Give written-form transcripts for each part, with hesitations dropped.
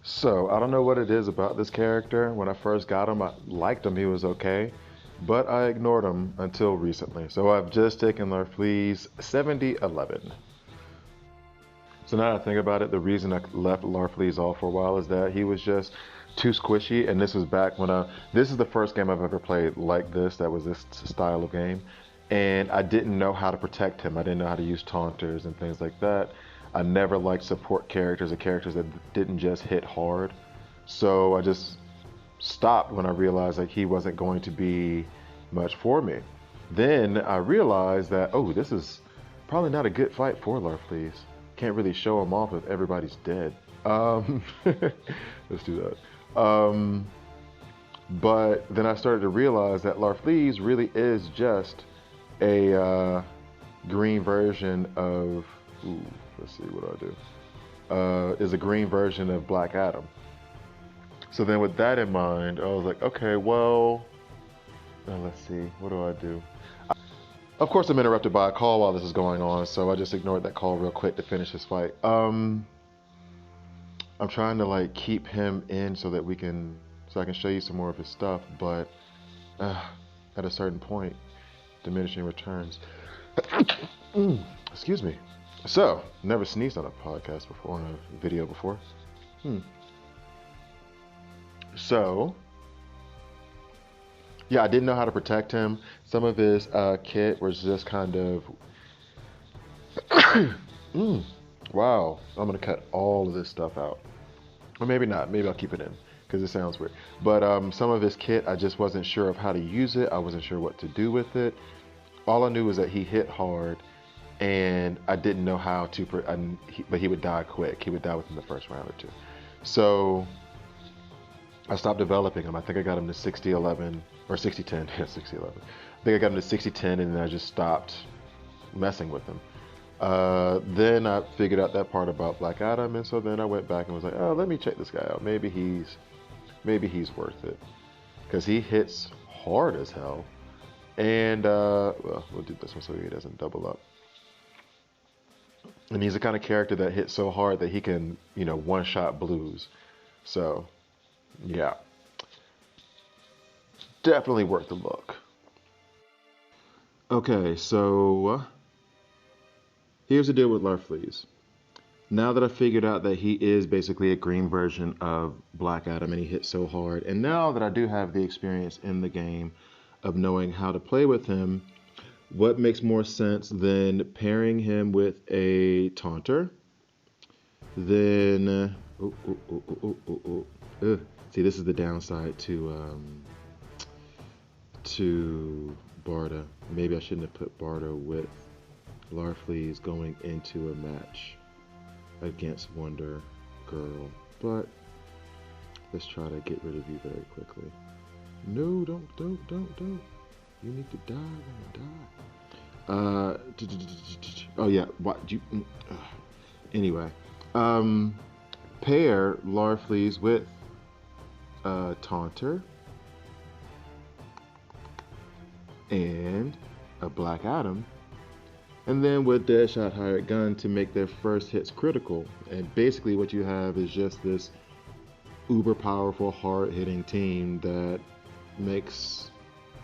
So, I don't know what it is about this character. When I first got him, I liked him, he was okay. But I ignored him until recently. So, I've just taken Lafleeze 7011. So, now that I think about it, the reason I left Lafleeze off for a while is that he was just too squishy. And this was back when this is the first game I've ever played like this, that was this style of game. And I didn't know how to protect him. I didn't know how to use taunters and things like that. I never liked support characters or characters that didn't just hit hard. So I just stopped when I realized like he wasn't going to be much for me. Then I realized that, oh, this is probably not a good fight for Larfleeze. Can't really show him off if everybody's dead. Let's do that. But then I started to realize that Larfleeze really is just a green version of, ooh, let's see, what do I do? Is a green version of Black Adam. So then with that in mind, I was like, okay, well, let's see, what do I do? Of course, I'm interrupted by a call while this is going on, so I just ignored that call real quick to finish this fight. I'm trying to like keep him in so that so I can show you some more of his stuff, but at a certain point, diminishing returns. Excuse me. So, never sneezed on a podcast before, on a video before. So, yeah, I didn't know how to protect him. Some of his kit was just kind of, wow, I'm gonna cut all of this stuff out. Or maybe not, maybe I'll keep it in, because it sounds weird. But some of his kit, I just wasn't sure of how to use it. I wasn't sure what to do with it. All I knew was that he hit hard, and I didn't know how to, but he would die quick. He would die within the first round or two. So I stopped developing him. I think I got him to 60-11, or 60-10, yeah, 60-11. I think I got him to 60-10, and then I just stopped messing with him. Then I figured out that part about Black Adam, and so then I went back and was like, oh, let me check this guy out. Maybe he's worth it, because he hits hard as hell. And well, we'll do this one so he doesn't double up. And he's the kind of character that hits so hard that he can, one-shot blues. So, yeah, definitely worth the look. Okay, so here's the deal with Larfleeze. Now that I figured out that he is basically a green version of Black Adam and he hits so hard, and now that I do have the experience in the game of knowing how to play with him, what makes more sense than pairing him with a taunter? Then, see, this is the downside to Barda. Maybe I shouldn't have put Barda with Larfleeze going into a match against Wonder Girl, but let's try to get rid of you very quickly. No, don't. You need to die when I die. Oh yeah, what you? Anyway, pair Larfleeze with Taunter and a Black Adam, and then with Deadshot Hired Gun to make their first hits critical. And basically what you have is just this uber powerful, hard-hitting team that makes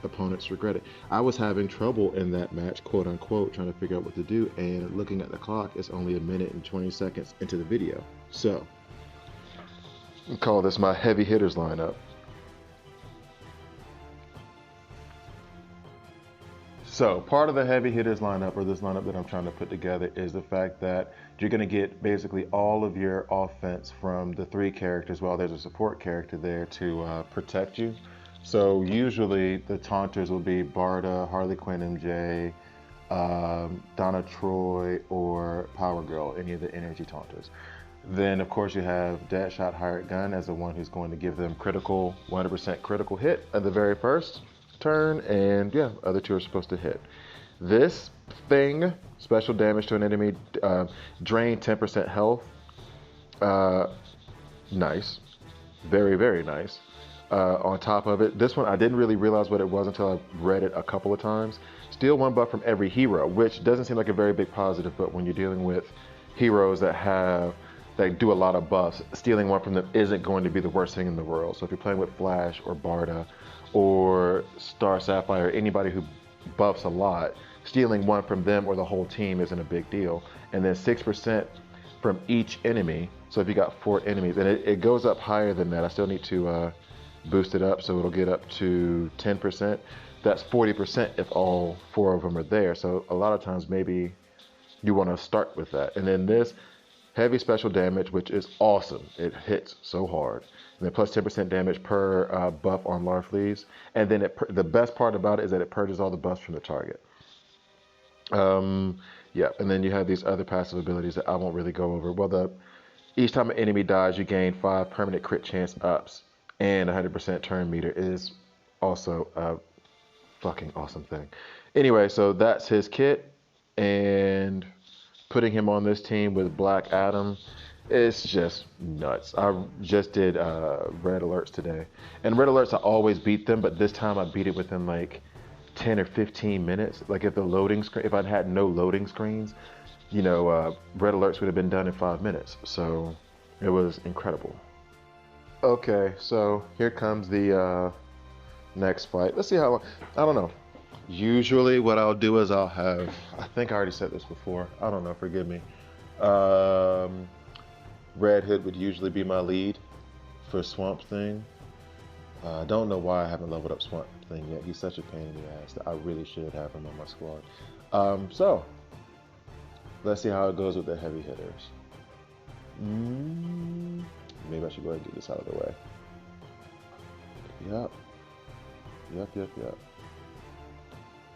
opponents regret it. I was having trouble in that match, quote unquote, trying to figure out what to do, and looking at the clock, it's only 1:20 into the video. So, I'll call this my heavy hitters lineup. So part of the heavy hitters lineup, or this lineup that I'm trying to put together, is the fact that you're going to get basically all of your offense from the three characters, while there's a support character there to protect you. So usually the taunters will be Barda, Harley Quinn MJ, Donna Troy, or Power Girl, any of the energy taunters. Then of course you have Deadshot Hired Gun as the one who's going to give them critical, 100% critical hit at the very first turn, and yeah, other two are supposed to hit. This thing, special damage to an enemy, drain 10% health. Nice, very, very nice. On top of it, this one I didn't really realize what it was until I read it a couple of times. Steal one buff from every hero, which doesn't seem like a very big positive, but when you're dealing with heroes that have that do a lot of buffs, stealing one from them isn't going to be the worst thing in the world. So if you're playing with Flash or Barda or Star Sapphire, anybody who buffs a lot, stealing one from them or the whole team isn't a big deal. And then 6% from each enemy. So if you got 4 enemies, and it goes up higher than that. I still need to boost it up so it'll get up to 10%. That's 40% if all 4 of them are there. So a lot of times maybe you want to start with that. And then this heavy special damage, which is awesome. It hits so hard. And then plus 10% damage per buff on Lafleeze. And then the best part about it is that it purges all the buffs from the target. Yeah, and then you have these other passive abilities that I won't really go over. Well, each time an enemy dies, you gain 5 permanent crit chance ups, and 100% turn meter is also a fucking awesome thing. Anyway, so that's his kit, and putting him on this team with Black Adam, it's just nuts. I just did red alerts today, and red alerts I always beat them, but this time I beat it within like 10 or 15 minutes. Like if I'd had no loading screens, red alerts would have been done in 5 minutes. So it was incredible. Okay, so here comes the next fight. Let's see how long. I don't know. Usually what I'll do is I think I already said this before. I don't know, forgive me. Red Hood would usually be my lead for Swamp Thing. I don't know why I haven't leveled up Swamp Thing yet. He's such a pain in the ass that I really should have him on my squad. So, let's see how it goes with the heavy hitters. Maybe I should go ahead and get this out of the way. Yep.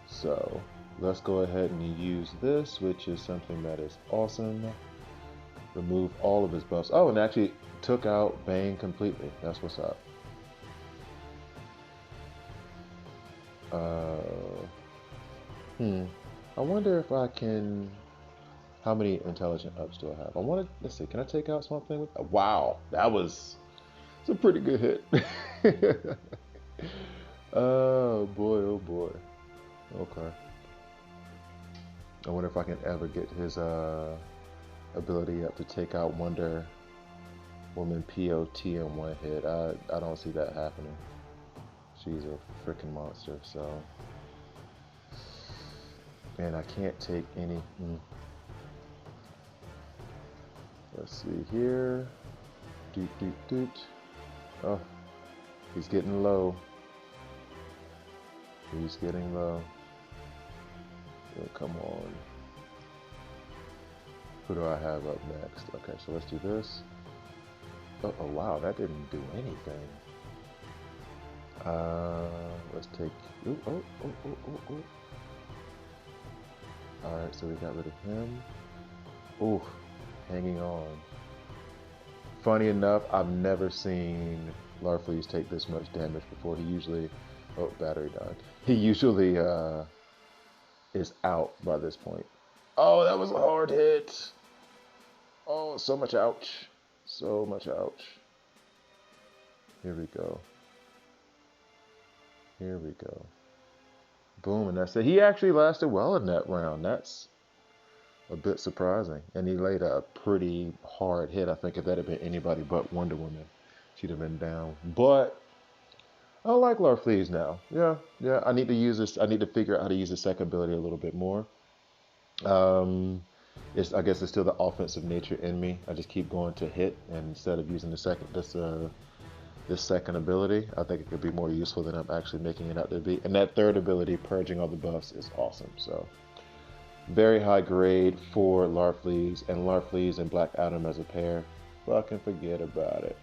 So, let's go ahead and use this, which is something that is awesome. Remove all of his buffs. Oh, and actually took out Bane completely. That's what's up. I wonder if I can. How many intelligent ups do I have? Let's see. Can I take out Swamp Thing with? Wow, it's a pretty good hit. Oh boy. Okay. I wonder if I can ever get his ability up to take out Wonder Woman POT in one hit. I don't see that happening. She's a freaking monster, so. And I can't take any. Let's see here. Doot. Oh, he's getting low. Oh, come on. Who do I have up next? Okay, so let's do this. Oh wow, that didn't do anything. Let's take. Oh. Alright, so we got rid of him. Ooh, hanging on. Funny enough, I've never seen Lafleeze take this much damage before. He usually. Oh, battery died. He usually is out by this point. Oh, that was a hard hit. Oh, so much ouch. Here we go. Boom, and that's it. He actually lasted well in that round. That's a bit surprising. And he laid a pretty hard hit. I think if that had been anybody but Wonder Woman, she'd have been down. But I like Lafleeze now. Yeah. I need to use this. I need to figure out how to use the second ability a little bit more. I guess it's still the offensive nature in me. I just keep going to hit, and instead of using this second ability, I think it could be more useful than I'm actually making it out to be. And that third ability, purging all the buffs, is awesome. So, very high grade for Lafleeze, and Black Adam as a pair. Fucking forget about it.